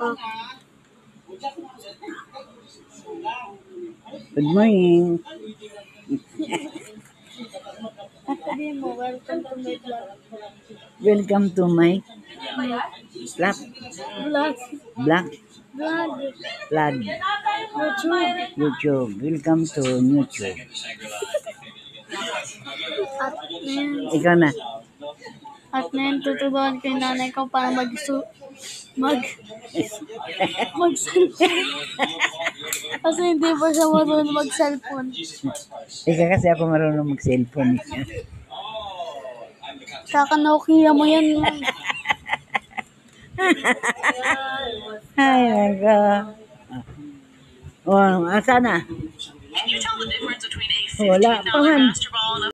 Oh, Good morning. sabihin mo, welcome to my vlog. Welcome to my black Vlog. black Vlog. blood YouTube. YouTube. Welcome to YouTube. At ngayon, Ikaw na. tuturuan ko yung nanay ko para magsalita. Kasi hindi pa siya marunong mag-cellphone. Ikaw kasi ako marunong mag-cellphone. Kaka Nokia mo yan. Ay, nako. Oh, asa na? Wala pa man.